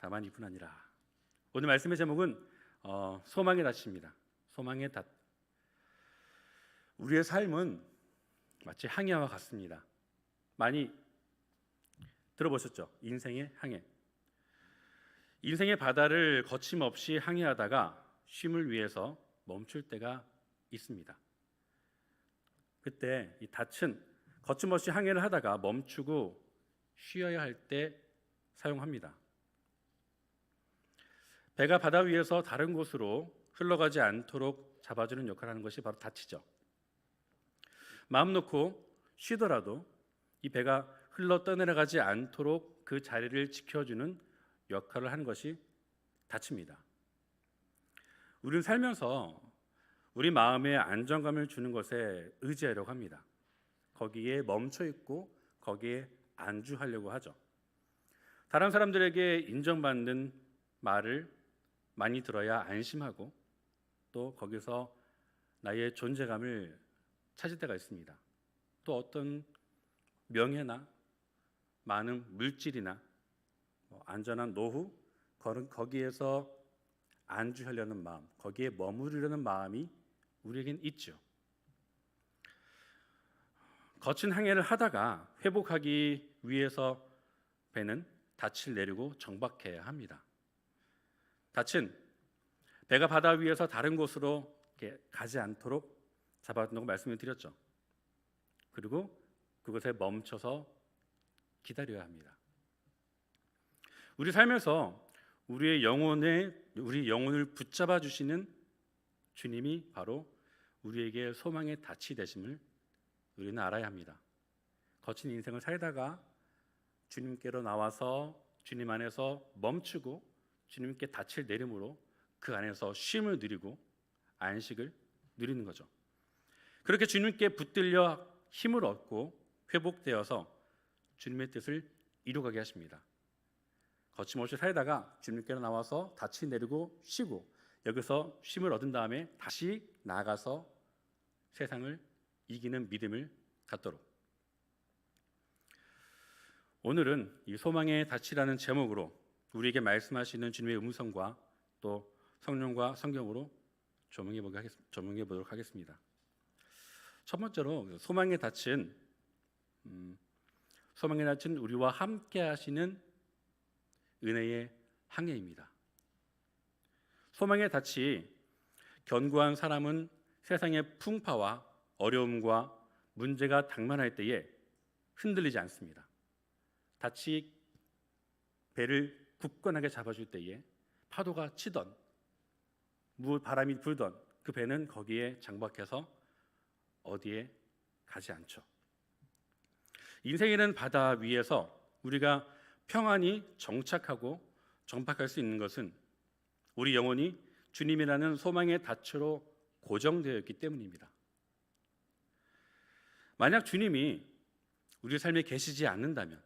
다만 이뿐 아니라. 오늘 말씀의 제목은 소망의 닷입니다. 소망의 닷. 우리의 삶은 마치 항해와 같습니다. 많이 들어보셨죠? 인생의 항해. 인생의 바다를 거침없이 항해하다가 쉼을 위해서 멈출 때가 있습니다. 그때 이 닻은 거침없이 항해를 하다가 멈추고 쉬어야 할 때 사용합니다. 배가 바다 위에서 다른 곳으로 흘러가지 않도록 잡아주는 역할을 하는 것이 바로 닻이죠. 마음 놓고 쉬더라도 이 배가 흘러 떠내려가지 않도록 그 자리를 지켜주는 역할을 하는 것이 닻입니다. 우리는 살면서 우리 마음에 안정감을 주는 것에 의지하려고 합니다. 거기에 멈춰 있고 거기에 안주하려고 하죠. 다른 사람들에게 인정받는 말을 많이 들어야 안심하고 또 거기서 나의 존재감을 찾을 때가 있습니다. 또 어떤 명예나 많은 물질이나 안전한 노후, 거기에서 안주하려는 마음, 거기에 머무르려는 마음이 우리에겐 있죠. 거친 항해를 하다가 회복하기 위해서 배는 닻을 내리고 정박해야 합니다. 닻은 배가 바다 위에서 다른 곳으로 가지 않도록 잡아둔다고 말씀을 드렸죠. 그리고 그곳에 멈춰서 기다려야 합니다. 우리 삶에서 우리 영혼을 붙잡아 주시는 주님이 바로 우리에게 소망의 닻이 되심을 우리는 알아야 합니다. 거친 인생을 살다가 주님께로 나와서 주님 안에서 멈추고 주님께 닻을 내림으로 그 안에서 쉼을 누리고 안식을 누리는 거죠. 그렇게 주님께 붙들려 힘을 얻고 회복되어서 주님의 뜻을 이루가게 하십니다. 거침없이 살다가 주님께로 나와서 닻을 내리고 쉬고 여기서 쉼을 얻은 다음에 다시 나아가서 세상을 이기는 믿음을 갖도록. 오늘은 이 소망의 닻이라는 제목으로 우리에게 말씀하시는 주님의 음성과 또 성령과 성경으로 조명해 보도록 하겠습니다. 첫 번째로 소망의 닻은 우리와 함께 하시는 은혜의 항해입니다. 소망의 닻이 견고한 사람은 세상의 풍파와 어려움과 문제가 당면할 때에 흔들리지 않습니다. 닻이 배를 굳건하게 잡아줄 때에 파도가 치던 바람이 불던 그 배는 거기에 장박해서 어디에 가지 않죠. 인생이라는 바다 위에서 우리가 평안히 정착하고 정박할 수 있는 것은 우리 영혼이 주님이라는 소망의 닻으로 고정되어 있기 때문입니다. 만약 주님이 우리 삶에 계시지 않는다면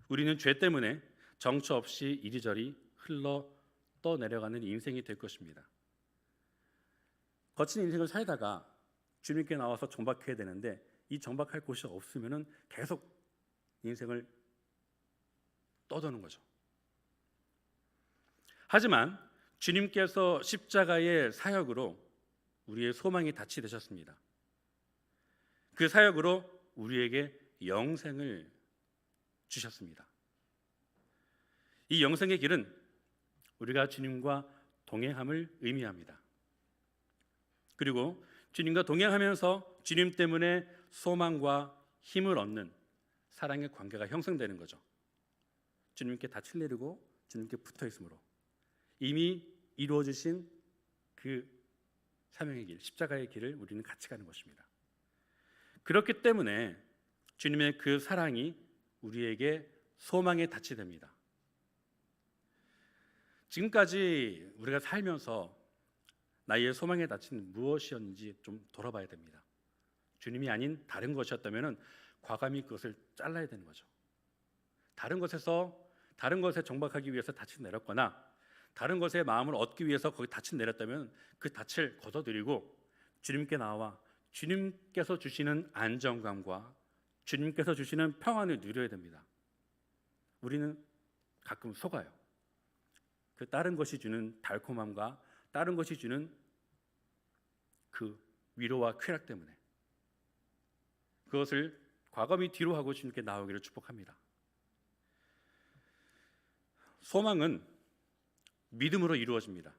우리는 죄 때문에 정처 없이 이리저리 흘러 떠내려가는 인생이 될 것입니다. 거친 인생을 살다가 주님께 나와서 정박해야 되는데 이 정박할 곳이 없으면 계속 인생을 떠도는 거죠. 하지만 주님께서 십자가의 사역으로 우리의 소망이 닻이 되셨습니다. 그 사역으로 우리에게 영생을 주셨습니다. 이 영생의 길은 우리가 주님과 동행함을 의미합니다. 그리고 주님과 동행하면서 주님 때문에 소망과 힘을 얻는 사랑의 관계가 형성되는 거죠. 주님께 닻을 내리고 주님께 붙어 있으므로 이미 이루어지신 그 사명의 길, 십자가의 길을 우리는 같이 가는 것입니다. 그렇기 때문에 주님의 그 사랑이 우리에게 소망의 닻이 됩니다. 지금까지 우리가 살면서 나의 소망의 닻은 무엇이었는지 좀 돌아봐야 됩니다. 주님이 아닌 다른 것이었다면 과감히 그것을 잘라야 되는 거죠. 다른 것에 정박하기 위해서 닻을 내렸거나 다른 것에 마음을 얻기 위해서 거기 닻을 내렸다면 그 닻을 걷어들이고 주님께 나와 주님께서 주시는 안정감과 주님께서 주시는 평안을 누려야 됩니다. 우리는 가끔 속아요. 그 다른 것이 주는 달콤함과 다른 것이 주는 그 위로와 쾌락 때문에 그것을 과감히 뒤로 하고 주님께 나오기를 축복합니다. 소망은 믿음으로 이루어집니다.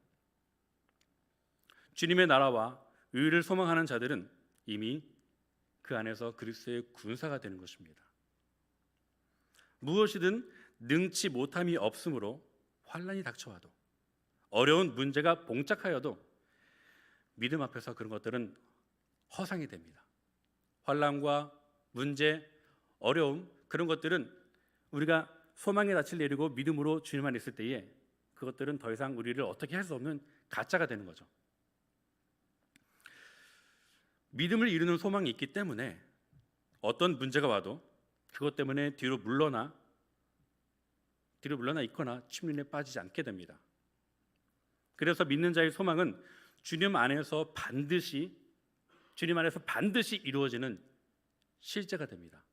주님의 나라와 의를 소망하는 자들은 이미 그 안에서 그리스도의 군사가 되는 것입니다. 무엇이든 능치 못함이 없으므로 환난이 닥쳐와도 어려운 문제가 봉착하여도 믿음 앞에서 그런 것들은 허상이 됩니다. 환난과 문제, 어려움 그런 것들은 우리가 소망의 낯을 내리고 믿음으로 주님 안에 있을 때에 그것들은 더 이상 우리를 어떻게 할 수 없는 가짜가 되는 거죠. 믿음을 이루는 소망이 있기 때문에 어떤 문제가 와도 그것 때문에 뒤로 물러나 있거나 침륜에 빠지지 않게 됩니다. 그래서 믿는 자의 소망은 주님 안에서 반드시 이루어지는 실제가 됩니다.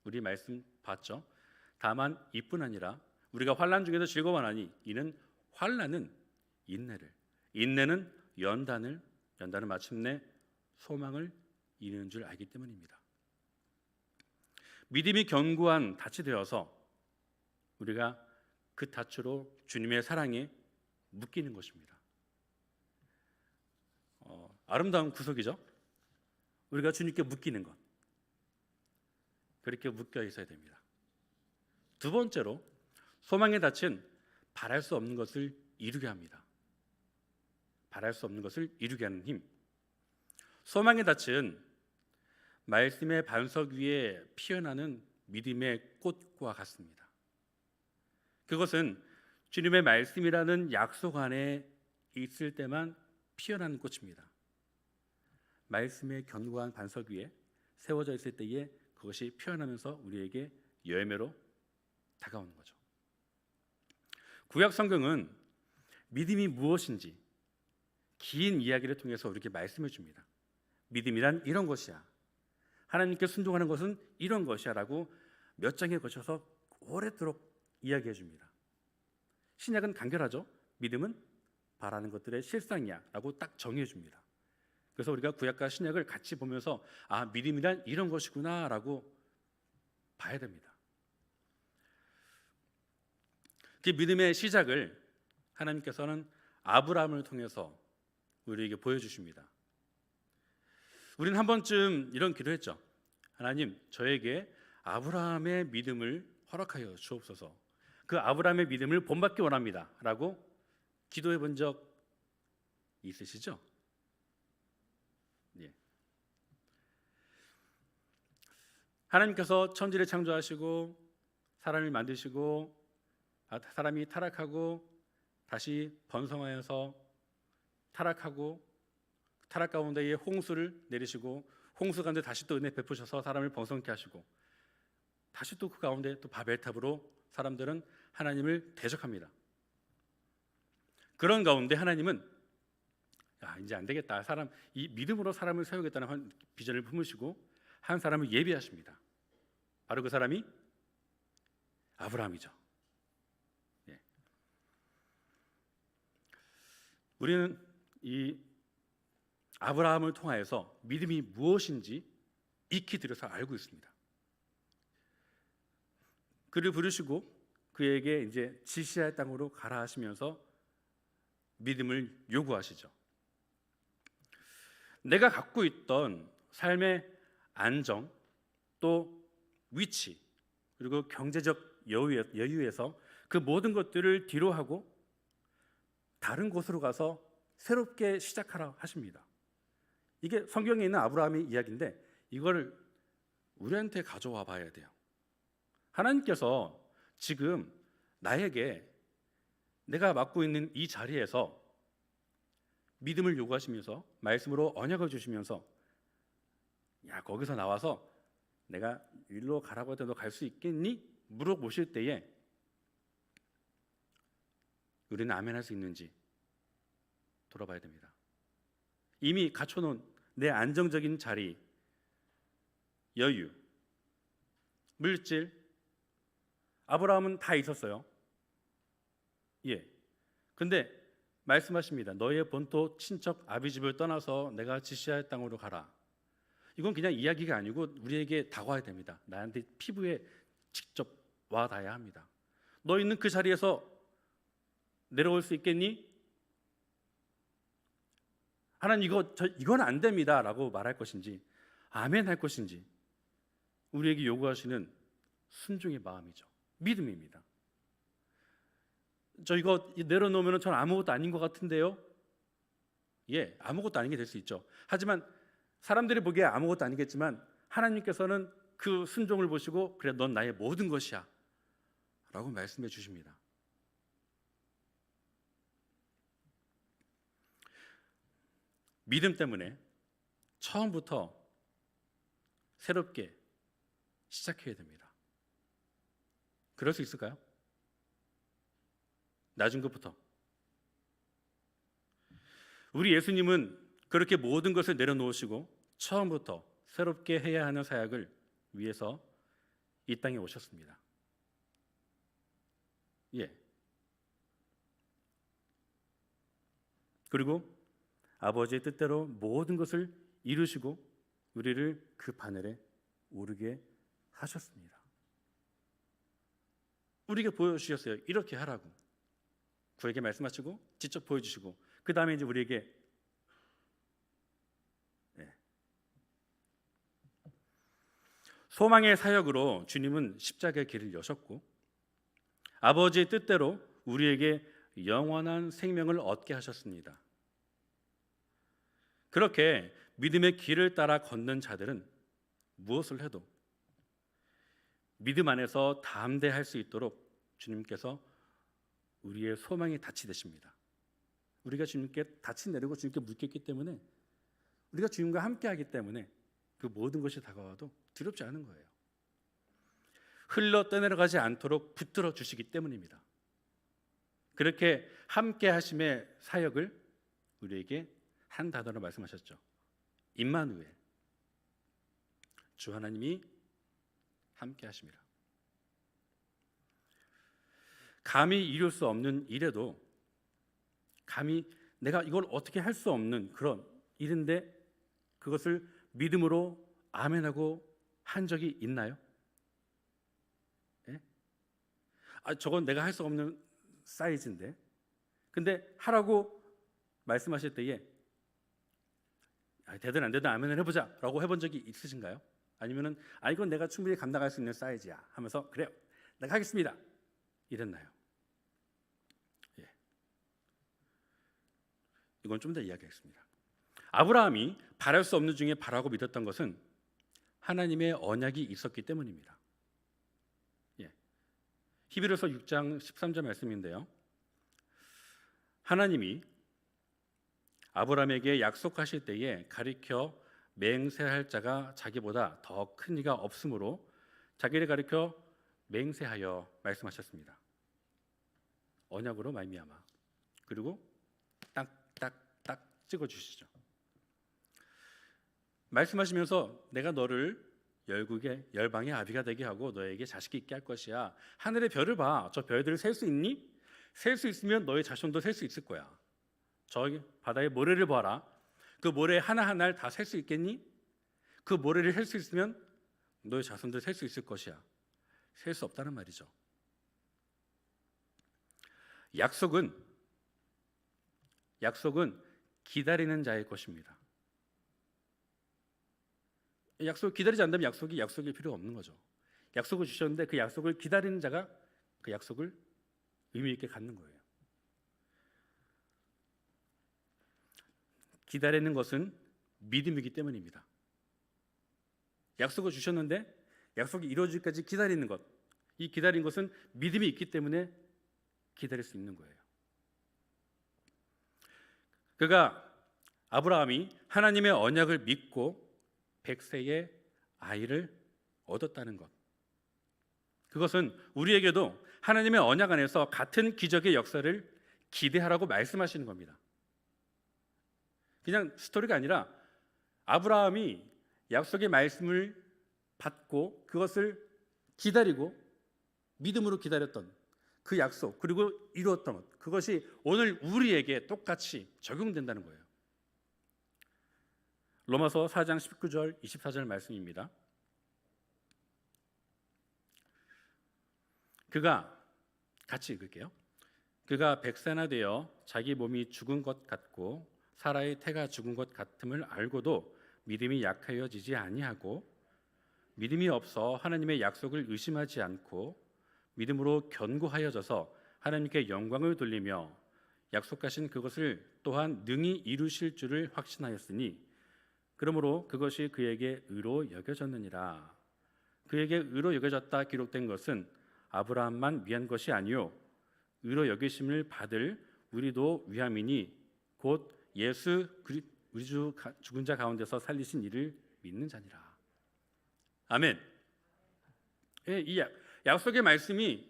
우리 말씀 봤죠? 다만 이뿐 아니라 우리가 환난 중에서 즐거워하니 이는 환난은 인내를, 인내는 연단을 마침내 소망을 이루는 줄 알기 때문입니다. 믿음이 견고한 닻이 되어서 우리가 그 닻으로 주님의 사랑에 묶이는 것입니다. 아름다운 구속이죠. 우리가 주님께 묶이는 것, 그렇게 묶여 있어야 됩니다. 두 번째로 소망의 닻은 바랄 수 없는 것을 이루게 합니다. 바랄 수 없는 것을 이루게 하는 힘. 소망의 닻은 말씀의 반석 위에 피어나는 믿음의 꽃과 같습니다. 그것은 주님의 말씀이라는 약속 안에 있을 때만 피어나는 꽃입니다. 말씀의 견고한 반석 위에 세워져 있을 때에 그것이 피어나면서 우리에게 열매로 다가오는 거죠. 구약 성경은 믿음이 무엇인지 긴 이야기를 통해서 우리에게 말씀해 줍니다. 믿음이란 이런 것이야, 하나님께 순종하는 것은 이런 것이야 라고 몇 장에 거쳐서 오래도록 이야기해 줍니다. 신약은 간결하죠. 믿음은 바라는 것들의 실상이야 라고 딱 정해 줍니다. 그래서 우리가 구약과 신약을 같이 보면서 아, 믿음이란 이런 것이구나 라고 봐야 됩니다. 그 믿음의 시작을 하나님께서는 아브라함을 통해서 우리에게 보여주십니다. 우리는 한 번쯤 이런 기도했죠. 하나님, 저에게 아브라함의 믿음을 허락하여 주옵소서. 그 아브라함의 믿음을 본받기 원합니다 라고 기도해 본 적 있으시죠? 예. 하나님께서 천지를 창조하시고 사람을 만드시고 사람이 타락하고 다시 번성하여서 타락하고 타락 가운데에 홍수를 내리시고 홍수 가운데 다시 또 은혜 베푸셔서 사람을 번성케 하시고 다시 또 그 가운데 또 바벨탑으로 사람들은 하나님을 대적합니다. 그런 가운데 하나님은 이제 안 되겠다, 이 믿음으로 사람을 세우겠다는 비전을 품으시고 한 사람을 예비하십니다. 바로 그 사람이 아브라함이죠. 예. 우리는 이 아브라함을 통하여서 믿음이 무엇인지 익히 들여서 알고 있습니다. 그를 부르시고 그에게 이제 지시할 땅으로 가라 하시면서 믿음을 요구하시죠. 내가 갖고 있던 삶의 안정, 또 위치, 그리고 경제적 여유에서 그 모든 것들을 뒤로하고 다른 곳으로 가서 새롭게 시작하라 하십니다. 이게 성경에 있는 아브라함의 이야기인데 이걸 우리한테 가져와 봐야 돼요. 하나님께서 지금 나에게 내가 맡고 있는 이 자리에서 믿음을 요구하시면서 말씀으로 언약을 주시면서 야, 거기서 나와서 내가 일로 가라고 해도 너 갈 수 있겠니? 물어보실 때에 우리는 아멘 할 수 있는지 돌아봐야 됩니다. 이미 갖춰놓은 내 안정적인 자리, 여유, 물질, 아브라함은 다 있었어요. 예. 근데 말씀하십니다. 너의 본토 친척 아비 집을 떠나서 내가 지시할 땅으로 가라. 이건 그냥 이야기가 아니고 우리에게 다가와야 됩니다. 나한테 피부에 직접 와 닿아야 합니다. 너 있는 그 자리에서 내려올 수 있겠니? 하나님 이건 안 됩니다라고 말할 것인지 아멘 할 것인지 우리에게 요구하시는 순종의 마음이죠. 믿음입니다. 저 이거 내려놓으면 전 아무것도 아닌 것 같은데요. 예, 아무것도 아닌 게 될 수 있죠. 하지만 사람들이 보기에 아무것도 아니겠지만 하나님께서는 그 순종을 보시고 그래 넌 나의 모든 것이야 라고 말씀해 주십니다. 믿음 때문에 처음부터 새롭게 시작해야 됩니다. 그럴 수 있을까요? 낮은 것부터. 우리 예수님은 그렇게 모든 것을 내려놓으시고 처음부터 새롭게 해야 하는 사역을 위해서 이 땅에 오셨습니다. 예. 그리고 아버지의 뜻대로 모든 것을 이루시고 우리를 그 바늘에 오르게 하셨습니다. 우리에게 보여주셨어요. 이렇게 하라고. 그에게 말씀하시고 직접 보여주시고 그 다음에 이제 우리에게 소망의 사역으로 주님은 십자가의 길을 여셨고 아버지의 뜻대로 우리에게 영원한 생명을 얻게 하셨습니다. 그렇게 믿음의 길을 따라 걷는 자들은 무엇을 해도 믿음 안에서 담대할 수 있도록 주님께서 우리의 소망의 닻이 되십니다. 우리가 주님께 닻을 내리고 주님께 묶였기 때문에 우리가 주님과 함께하기 때문에 그 모든 것이 다가와도 두렵지 않은 거예요. 흘러 떠내려가지 않도록 붙들어 주시기 때문입니다. 그렇게 함께하심의 사역을 우리에게 한 단어로 말씀하셨죠. 임마누엘, 주 하나님이 함께하심이라. 감히 이룰 수 없는 일에도 감히 내가 이걸 어떻게 할 수 없는 그런 일인데 그것을 믿음으로 아멘하고 한 적이 있나요? 예? 저건 내가 할 수 없는 사이즈인데 근데 하라고 말씀하실 때에 되든 안 되든 아멘을 해보자 라고 해본 적이 있으신가요? 아니면은 이건 내가 충분히 감당할 수 있는 사이즈야 하면서 그래요 내가 하겠습니다 이랬나요? 예. 이건 좀 더 이야기하겠습니다. 아브라함이 바랄 수 없는 중에 바라고 믿었던 것은 하나님의 언약이 있었기 때문입니다. 예. 히브리서 6장 13절 말씀인데요. 하나님이 아브라함에게 약속하실 때에 가리켜 맹세할 자가 자기보다 더 큰 이가 없으므로 자기를 가리켜 맹세하여 말씀하셨습니다. 언약으로 말미암아. 그리고 딱딱딱 찍어주시죠. 말씀하시면서 내가 너를 열국의 열방의 아비가 되게 하고 너에게 자식이 있게 할 것이야. 하늘의 별을 봐. 저 별들을 셀 수 있니? 셀 수 있으면 너의 자손도 셀 수 있을 거야. 저기 바다의 모래를 봐라. 그 모래 하나하나를 다 셀 수 있겠니? 그 모래를 셀 수 있으면 너의 자손들 셀 수 있을 것이야. 셀 수 없다는 말이죠. 약속은 기다리는 자의 것입니다. 약속을 기다리지 않는다면 약속일 필요가 없는 거죠. 약속을 주셨는데 그 약속을 기다리는 자가 그 약속을 의미 있게 갖는 거예요. 기다리는 것은 믿음이기 때문입니다. 약속을 주셨는데 약속이 이루어지기까지 기다리는 것, 이 기다린 것은 믿음이 있기 때문에 기다릴 수 있는 거예요. 그가 아브라함이 하나님의 언약을 믿고 100세의 아이를 얻었다는 것, 그것은 우리에게도 하나님의 언약 안에서 같은 기적의 역사를 기대하라고 말씀하시는 겁니다. 그냥 스토리가 아니라 아브라함이 약속의 말씀을 받고 그것을 기다리고 믿음으로 기다렸던 그 약속, 그리고 이루었던 것, 그것이 오늘 우리에게 똑같이 적용된다는 거예요. 로마서 4장 19절 24절 말씀입니다. 그가, 같이 읽을게요. 그가 백세나 되어 자기 몸이 죽은 것 같고 사라의 태가 죽은 것 같음을 알고도 믿음이 약하여지지 아니하고 믿음이 없어 하나님의 약속을 의심하지 않고 믿음으로 견고하여져서 하나님께 영광을 돌리며 약속하신 그것을 또한 능히 이루실 줄을 확신하였으니 그러므로 그것이 그에게 의로 여겨졌느니라. 그에게 의로 여겨졌다 기록된 것은 아브라함만 위한 것이 아니요 의로 여기심을 받을 우리도 위함이니 곧 예수 우리 주 죽은 자 가운데서 살리신 이를 믿는 자니라. 아멘. 이 약속의 말씀이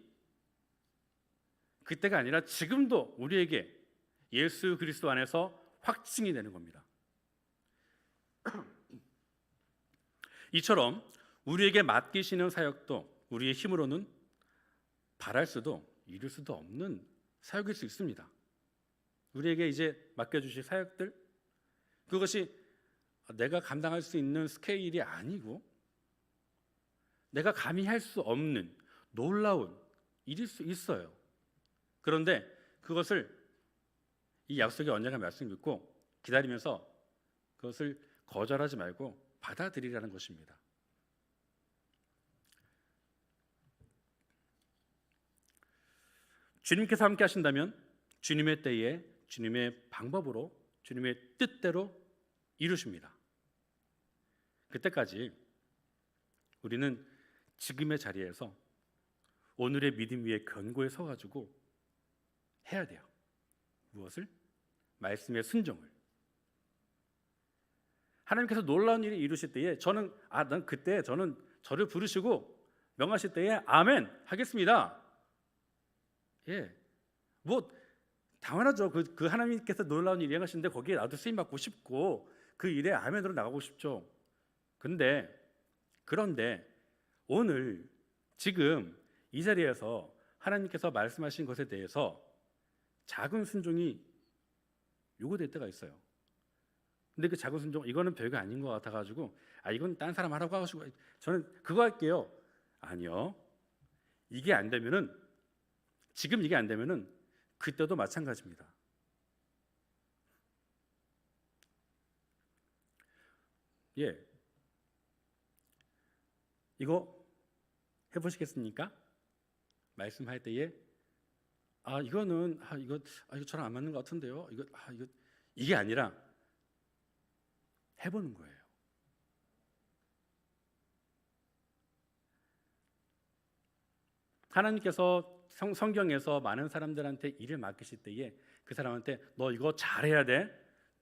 그때가 아니라 지금도 우리에게 예수 그리스도 안에서 확증이 되는 겁니다. 이처럼 우리에게 맡기시는 사역도 우리의 힘으로는 바랄 수도 이룰 수도 없는 사역일 수 있습니다. 우리에게 이제 맡겨주실 사역들, 그것이 내가 감당할 수 있는 스케일이 아니고 내가 감히 할 수 없는 놀라운 일일 수 있어요. 그런데 그것을 이 약속의 언약의 말씀 믿고 기다리면서 그것을 거절하지 말고 받아들이라는 것입니다. 주님께서 함께 하신다면 주님의 때에 주님의 방법으로 주님의 뜻대로 이루십니다. 그때까지 우리는 지금의 자리에서 오늘의 믿음 위에 견고히 서가지고 해야 돼요. 무엇을? 말씀의 순종을. 하나님께서 놀라운 일을 이루실 때에 난 그때 저는 저를 부르시고 명하실 때에 아멘 하겠습니다. 예, 뭐 당연하죠. 그 하나님께서 놀라운 일 행하시는데 거기에 나도 쓰임 받고 싶고 그 일에 아멘으로 나가고 싶죠. 그런데 오늘 지금 이 자리에서 하나님께서 말씀하신 것에 대해서 작은 순종이 요구될 때가 있어요. 근데 그 작은 순종, 이거는 별거 아닌 것 같아가지고 이건 딴 사람 하라고 하시고 저는 그거 할게요. 아니요. 이게 안 되면은, 지금 이게 안 되면은 그때도 마찬가지입니다. 예, 이거 해보시겠습니까? 말씀할 때에 이거 저랑 안 맞는 것 같은데요. 이게 아니라 해보는 거예요. 하나님께서 성경에서 많은 사람들한테 일을 맡기실 때에 그 사람한테 너 이거 잘해야 돼.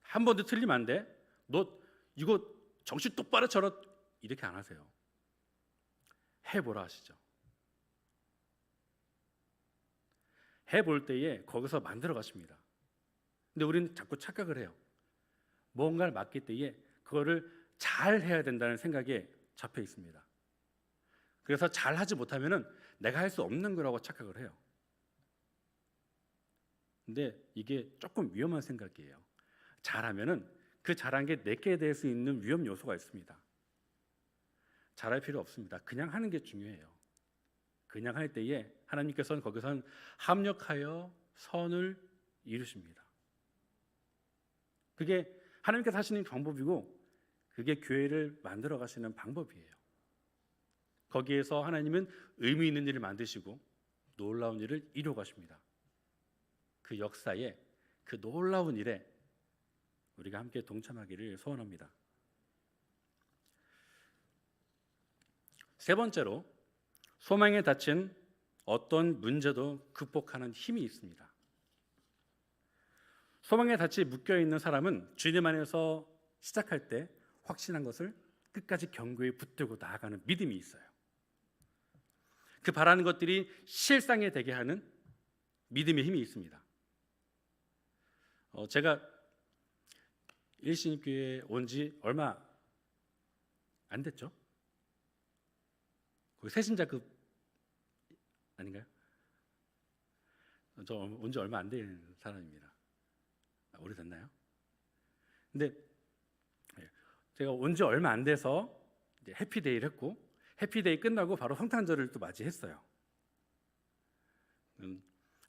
한 번도 틀리면 안 돼. 너 이거 정신 똑바로 차려. 이렇게 안 하세요. 해보라 하시죠. 해볼 때에 거기서 만들어 가십니다. 근데 우리는 자꾸 착각을 해요. 뭔가를 맡길 때에 그거를 잘 해야 된다는 생각에 잡혀 있습니다. 그래서 잘 하지 못하면은 내가 할 수 없는 거라고 착각을 해요. 근데 이게 조금 위험한 생각이에요. 잘하면은 그 잘한 게 내게 될 수 있는 위험 요소가 있습니다. 잘할 필요 없습니다. 그냥 하는 게 중요해요. 그냥 할 때에 하나님께서는 거기선 합력하여 선을 이루십니다. 그게 하나님께서 하시는 방법이고 그게 교회를 만들어 가시는 방법이에요. 거기에서 하나님은 의미 있는 일을 만드시고 놀라운 일을 이루어 가십니다. 그 역사에, 그 놀라운 일에 우리가 함께 동참하기를 소원합니다. 세 번째로, 소망에 닫힌 어떤 문제도 극복하는 힘이 있습니다. 소망에 닫혀 묶여있는 사람은 주님 안에서 시작할 때 확신한 것을 끝까지 견고히 붙들고 나아가는 믿음이 있어요. 그 바라는 것들이 실상이 되게 하는 믿음의 힘이 있습니다. 제가 일신교회에 온 지 얼마 안 됐죠? 거기 새신자급 아닌가요? 저 온 지 얼마 안 된 사람입니다. 오래됐나요? 근데 제가 온 지 얼마 안 돼서 이제 해피데이를 했고, 해피데이 끝나고 바로 성탄절을 또 맞이했어요.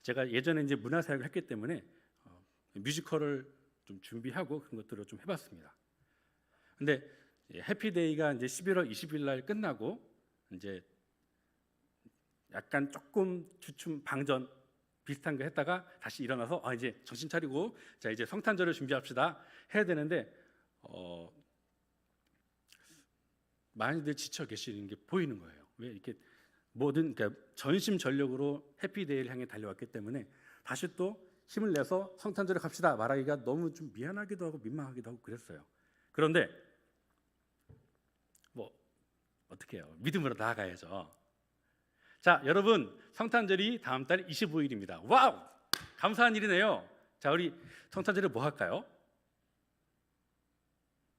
제가 예전에 이제 문화사역을 했기 때문에 뮤지컬을 좀 준비하고 그런 것들을 좀 해봤습니다. 근데 해피데이가 이제 11월 20일 날 끝나고 이제 약간 조금 주춤 방전 비슷한 거 했다가 다시 일어나서 이제 정신 차리고 자 이제 성탄절을 준비합시다 해야 되는데 많이들 지쳐 계시는 게 보이는 거예요. 왜 이렇게 모든 그러니까 전심전력으로 해피데이를 향해 달려왔기 때문에 다시 또 힘을 내서 성탄절에 갑시다 말하기가 너무 좀 미안하기도 하고 민망하기도 하고 그랬어요. 그런데 뭐 어떻게 해요? 믿음으로 나아가야죠. 자, 여러분 성탄절이 다음 달 25일입니다. 와우! 감사한 일이네요. 자, 우리 성탄절에 뭐 할까요?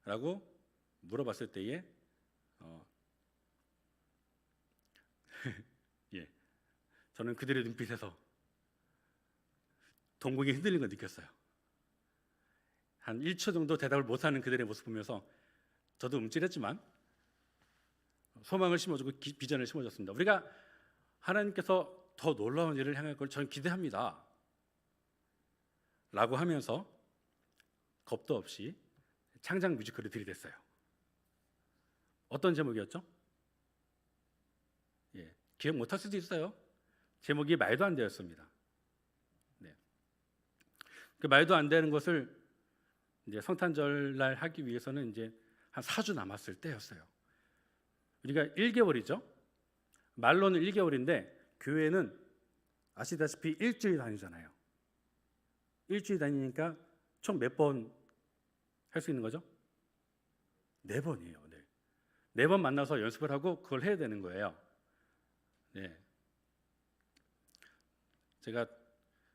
라고 물어봤을 때에 예, 저는 그들의 눈빛에서 동공이 흔들리는 걸 느꼈어요. 한 1초 정도 대답을 못하는 그들의 모습 보면서 저도 움찔했지만 소망을 심어주고 비전을 심어줬습니다. 우리가 하나님께서 더 놀라운 일을 향할 걸 저는 기대합니다 라고 하면서 겁도 없이 창작 뮤지컬을 들이댔어요. 어떤 제목이었죠? 예, 기억 못할 수도 있어요. 제목이 말도 안 되었습니다. 네. 그 말도 안 되는 것을 이제 성탄절 날 하기 위해서는 이제 한 4주 남았을 때였어요. 우리가 1개월이죠. 말로는 1개월인데 교회는 아시다시피 일주일 다니잖아요. 일주일 다니니까 총 몇 번 할 수 있는 거죠? 4번이에요. 네. 4번 만나서 연습을 하고 그걸 해야 되는 거예요. 네. 제가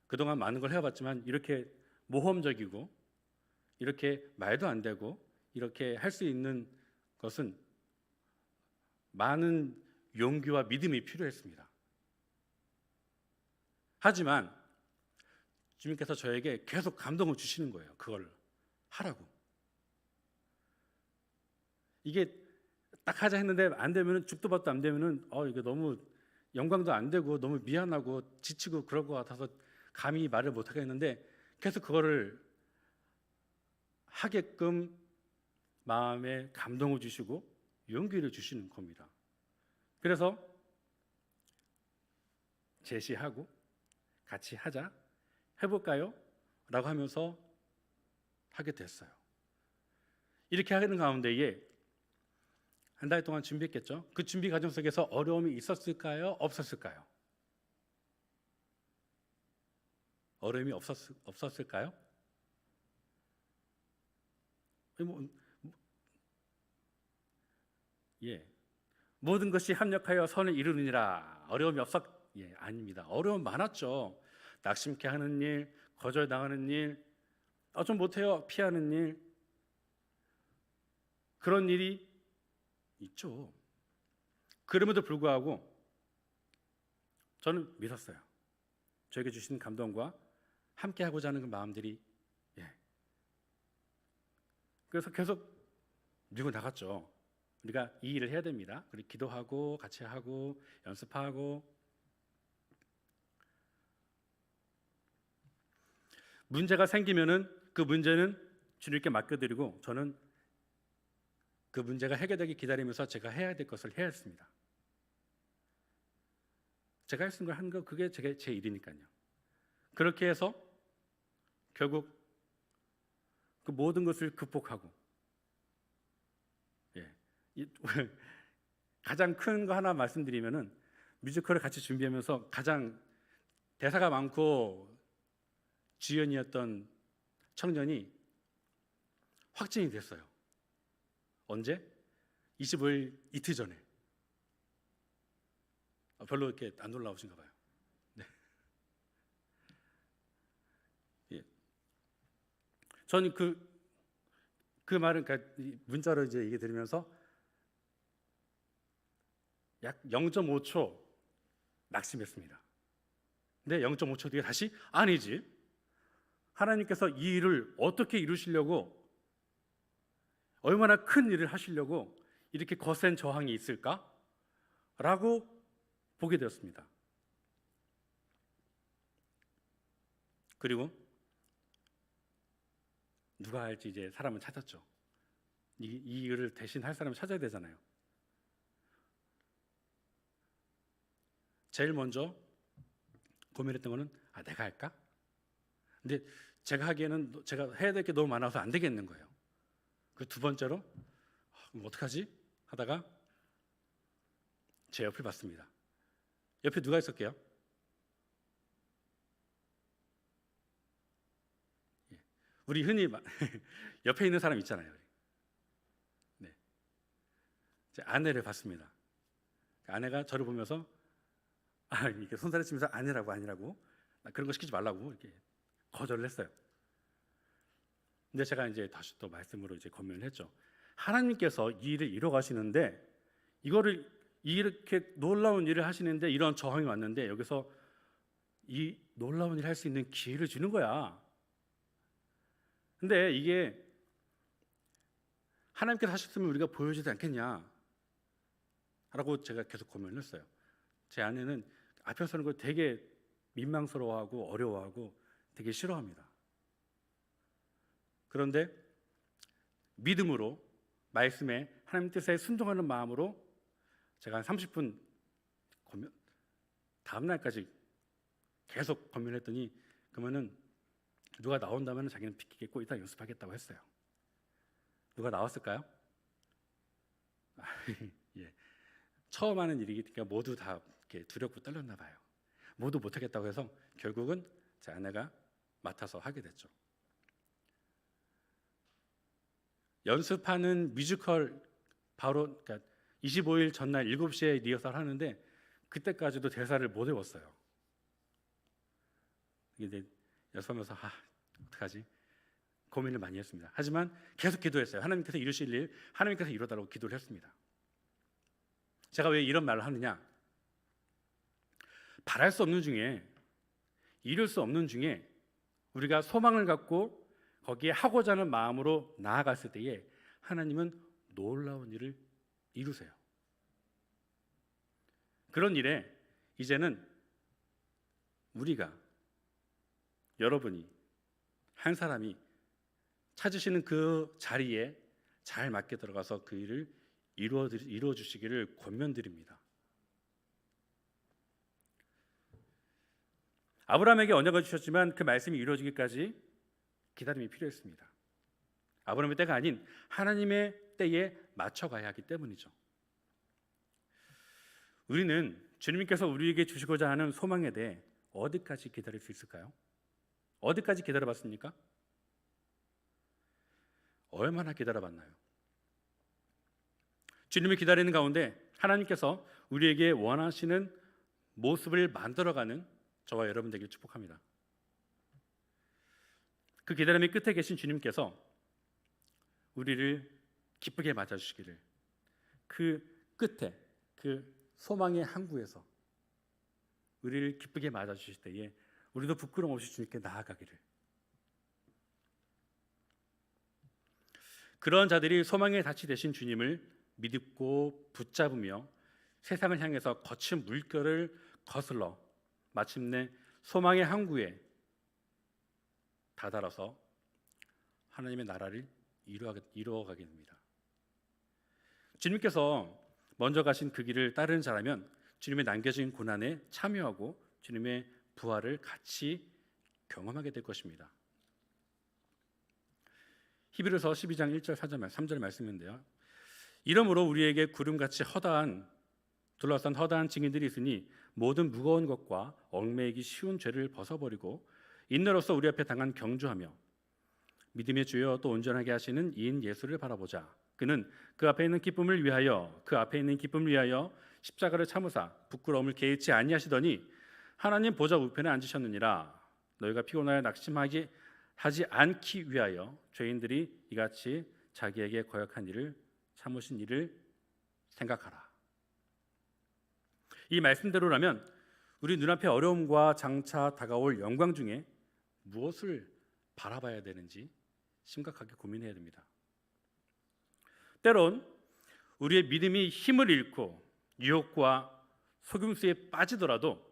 그동안 많은 걸 해봤지만 이렇게 모험적이고 이렇게 말도 안 되고 이렇게 할 수 있는 것은 많은 용기와 믿음이 필요했습니다. 하지만 주님께서 저에게 계속 감동을 주시는 거예요. 그걸 하라고. 이게 딱 하자 했는데 안 되면은 죽도 밥도 안 되면은 이게 너무 영광도 안 되고 너무 미안하고 지치고 그럴 것 같아서 감히 말을 못 하겠는데 계속 그거를 하게끔 마음에 감동을 주시고 용기를 주시는 겁니다. 그래서 제시하고 같이 하자, 해볼까요? 라고 하면서 하게 됐어요. 이렇게 하는 가운데에 한 달 동안 준비했겠죠. 그 준비 과정 속에서 어려움이 있었을까요? 없었을까요? 어려움이 없었을까요? 예, 모든 것이 합력하여 선을 이루느니라. 어려움이 아닙니다. 어려움 많았죠. 낙심케 하는 일, 거절당하는 일, 좀 못해요. 피하는 일, 그런 일이 있죠. 그럼에도 불구하고 저는 믿었어요. 저에게 주신 감동과 함께 하고자 하는 그 마음들이 그래서 계속 밀고 나갔죠. 우리가 이 일을 해야 됩니다. 우리 기도하고 같이 하고 연습하고 문제가 생기면은 그 문제는 주님께 맡겨드리고 저는 그 문제가 해결되기 기다리면서 제가 해야 될 것을 해야 했습니다. 제가 할 수 있는 걸 한 거 그게 제 일이니까요. 그렇게 해서 결국 그 모든 것을 극복하고 가장 큰 거 하나 말씀드리면은 뮤지컬을 같이 준비하면서 가장 대사가 많고 주연이었던 청년이 확진이 됐어요. 언제? 25일 이틀 전에. 별로 이렇게 안 놀라우신가 봐요. 네. 예. 저는 그 말은 문자로 이제 얘기 들으면서 약 0.5초 낙심했습니다. 근데 0.5초 뒤에 다시 아니지, 하나님께서 이 일을 어떻게 이루시려고, 얼마나 큰 일을 하시려고 이렇게 거센 저항이 있을까? 라고 보게 되었습니다. 그리고 누가 할지 이제 사람을 찾았죠. 이 일을 대신 할 사람을 찾아야 되잖아요. 제일 먼저 고민했던 거는 내가 할까? 근데 제가 하기에는 제가 해야 될 게 너무 많아서 안 되겠는 거예요. 그 두 번째로 그럼 어떡하지? 하다가 제 옆을 봤습니다. 옆에 누가 있었게요? 우리 흔히 옆에 있는 사람 있잖아요. 네. 제 아내를 봤습니다. 아내가 저를 보면서 이렇게 손살을 치면서 아니라고 그런 거 시키지 말라고 이렇게 거절을 했어요. 근데 제가 이제 다시 또 말씀으로 이제 권면을 했죠. 하나님께서 이 일을 이뤄 가시는데, 이거를 이렇게 놀라운 일을 하시는데 이런 저항이 왔는데 여기서 이 놀라운 일을 할 수 있는 기회를 주는 거야. 근데 이게 하나님께서 하셨으면 우리가 보여주지 않겠냐 라고 제가 계속 고민을 했어요. 제 아내는 앞에 서는 걸 되게 민망스러워하고 어려워하고 되게 싫어합니다. 그런데 믿음으로, 말씀에 하나님 뜻에 순종하는 마음으로 제가 한 30분 고민, 다음 날까지 계속 고민했더니, 그러면은 누가 나온다면 자기는 비키겠고 이따 연습하겠다고 했어요. 누가 나왔을까요? 예. 처음 하는 일이니까 모두 다 이렇게 두렵고 떨렸나 봐요. 모두 못하겠다고 해서 결국은 제 아내가 맡아서 하게 됐죠. 연습하는 뮤지컬 바로, 그러니까 25일 전날 7시에 리허설 하는데 그때까지도 대사를 못 외웠어요. 이제 연습하면서 어떡하지? 고민을 많이 했습니다. 하지만 계속 기도했어요. 하나님께서 이루실 일, 하나님께서 이루어달라고 기도를 했습니다. 제가 왜 이런 말을 하느냐? 바랄 수 없는 중에, 이룰 수 없는 중에 우리가 소망을 갖고 거기에 하고자 하는 마음으로 나아갔을 때에 하나님은 놀라운 일을 이루세요. 그런 일에 이제는 우리가, 여러분이, 한 사람이 찾으시는 그 자리에 잘 맞게 들어가서 그 일을 이루어 주시기를 권면드립니다. 아브라함에게 언약을 주셨지만 그 말씀이 이루어지기까지 기다림이 필요했습니다. 아브라함의 때가 아닌 하나님의 때에 맞춰가야 하기 때문이죠. 우리는 주님께서 우리에게 주시고자 하는 소망에 대해 어디까지 기다릴 수 있을까요? 어디까지 기다려봤습니까? 얼마나 기다려봤나요? 주님을 기다리는 가운데 하나님께서 우리에게 원하시는 모습을 만들어가는 저와 여러분 되길 축복합니다. 그 기다림의 끝에 계신 주님께서 우리를 기쁘게 맞아주시기를, 그 끝에, 그 소망의 항구에서 우리를 기쁘게 맞아주실 때에 우리도 부끄러움 없이 주님께 나아가기를, 그런 자들이 소망의 닻이 되신 주님을 믿고 붙잡으며 세상을 향해서 거친 물결을 거슬러 마침내 소망의 항구에 다다라서 하나님의 나라를 이루어가게 됩니다. 주님께서 먼저 가신 그 길을 따르는 자라면 주님의 남겨진 고난에 참여하고 주님의 부활을 같이 경험하게 될 것입니다. 히브리서 12장 1절 4절 3절 말씀인데요. 이러므로 우리에게 구름같이 둘러싼 허다한 증인들이 있으니 모든 무거운 것과 얽매이기 쉬운 죄를 벗어버리고 인내로서 우리 앞에 당한 경주하며 믿음의 주여 또 온전하게 하시는 이인 예수를 바라보자. 그는 그 앞에 있는 기쁨을 위하여 십자가를 참으사 부끄러움을 개의치 아니하시더니 하나님 보좌 우편에 앉으셨느니라. 너희가 피곤하여 낙심하지 않기 위하여 죄인들이 이같이 자기에게 거역한 일을 참으신 일을 생각하라. 이 말씀대로라면 우리 눈앞에 어려움과 장차 다가올 영광 중에 무엇을 바라봐야 되는지 심각하게 고민해야 됩니다. 때론 우리의 믿음이 힘을 잃고 유혹과 속임수에 빠지더라도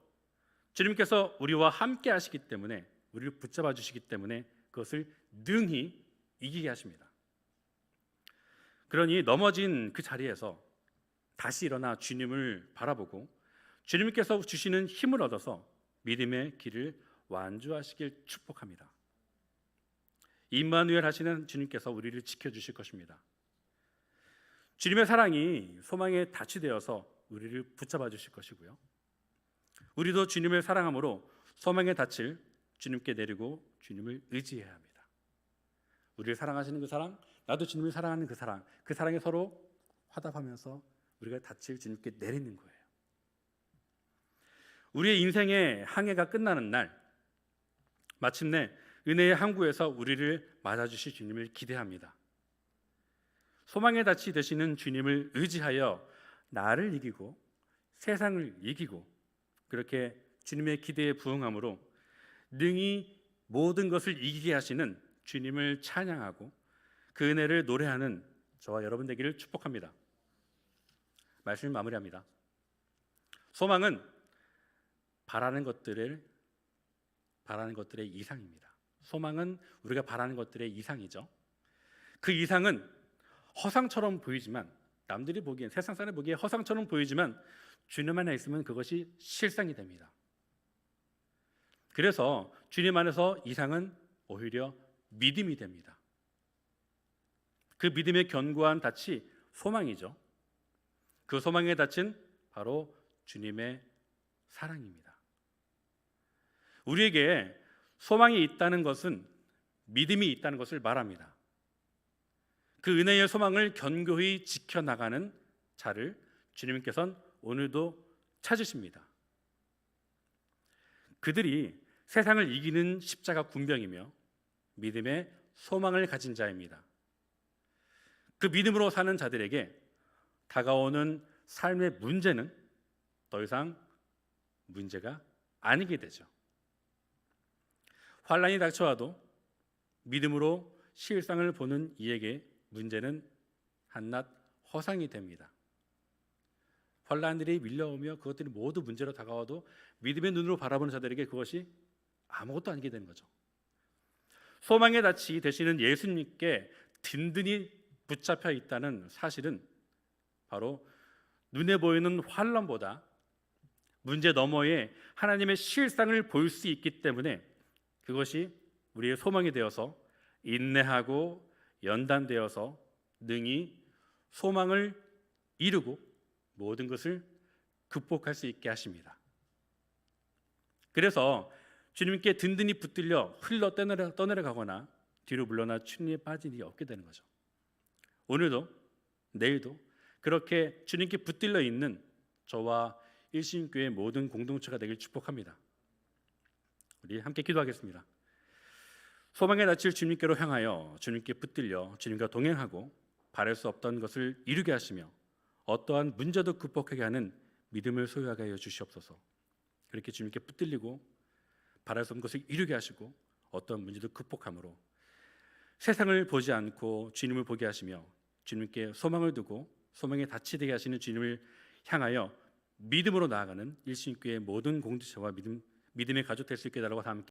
주님께서 우리와 함께 하시기 때문에, 우리를 붙잡아 주시기 때문에 그것을 능히 이기게 하십니다. 그러니 넘어진 그 자리에서 다시 일어나 주님을 바라보고 주님께서 주시는 힘을 얻어서 믿음의 길을 완주하시길 축복합니다. 임마누엘 하시는 주님께서 우리를 지켜주실 것입니다. 주님의 사랑이 소망의 닻이 되어서 우리를 붙잡아 주실 것이고요, 우리도 주님을 사랑함으로 소망의 닻을 주님께 내리고 주님을 의지해야 합니다. 우리를 사랑하시는 그 사랑, 나도 주님을 사랑하는 그 사랑, 그 사랑에 서로 화답하면서 우리가 닻을 주님께 내리는 거예요. 우리의 인생의 항해가 끝나는 날, 마침내 은혜의 항구에서 우리를 맞아주실 주님을 기대합니다. 소망의 닻이 되시는 주님을 의지하여 나를 이기고 세상을 이기고 그렇게 주님의 기대에 부응함으로 능히 모든 것을 이기게 하시는 주님을 찬양하고 그 은혜를 노래하는 저와 여러분 되기를 축복합니다. 말씀을 마무리합니다. 소망은 바라는 것들의 이상입니다. 소망은 우리가 바라는 것들의 이상이죠. 그 이상은 허상처럼 보이지만, 남들이 보기엔, 세상 사람이 보기에 허상처럼 보이지만 주님 안에 있으면 그것이 실상이 됩니다. 그래서 주님 안에서 이상은 오히려 믿음이 됩니다. 그 믿음의 견고한 닻이 소망이죠. 그 소망의 닻은 바로 주님의 사랑입니다. 우리에게 소망이 있다는 것은 믿음이 있다는 것을 말합니다. 그 은혜의 소망을 견고히 지켜나가는 자를 주님께서는 오늘도 찾으십니다. 그들이 세상을 이기는 십자가 군병이며 믿음의 소망을 가진 자입니다. 그 믿음으로 사는 자들에게 다가오는 삶의 문제는 더 이상 문제가 아니게 되죠. 환난이 닥쳐와도 믿음으로 실상을 보는 이에게 문제는 한낱 허상이 됩니다. 환난들이 밀려오며 그것들이 모두 문제로 다가와도 믿음의 눈으로 바라보는 자들에게 그것이 아무것도 아니게 되는 거죠. 소망의 닻이 되시는 예수님께 든든히 붙잡혀 있다는 사실은 바로 눈에 보이는 환난보다 문제 너머에 하나님의 실상을 볼 수 있기 때문에 그것이 우리의 소망이 되어서 인내하고 연단되어서 능히 소망을 이루고 모든 것을 극복할 수 있게 하십니다. 그래서 주님께 든든히 붙들려 흘러 떠내려가거나 뒤로 물러나 추리에 빠진 일이 없게 되는 거죠. 오늘도 내일도 그렇게 주님께 붙들려 있는 저와 일신교회 모든 공동체가 되길 축복합니다. 우리 함께 기도하겠습니다. 소망의 낯을 주님께로 향하여 주님께 붙들려 주님과 동행하고 바랄 수 없던 것을 이루게 하시며 어떠한 문제도 극복하게 하는 믿음을 소유하게 하여 주시옵소서. 그렇게 주님께 붙들리고 바랄 수 없는 것을 이루게 하시고 어떠한 문제도 극복함으로 세상을 보지 않고 주님을 보게 하시며 주님께 소망을 두고 소망의 닻이 되게 하시는 주님을 향하여 믿음으로 나아가는 일신교회의 모든 공동체와 믿음의 가족 될 수 있게 달라고 다 함께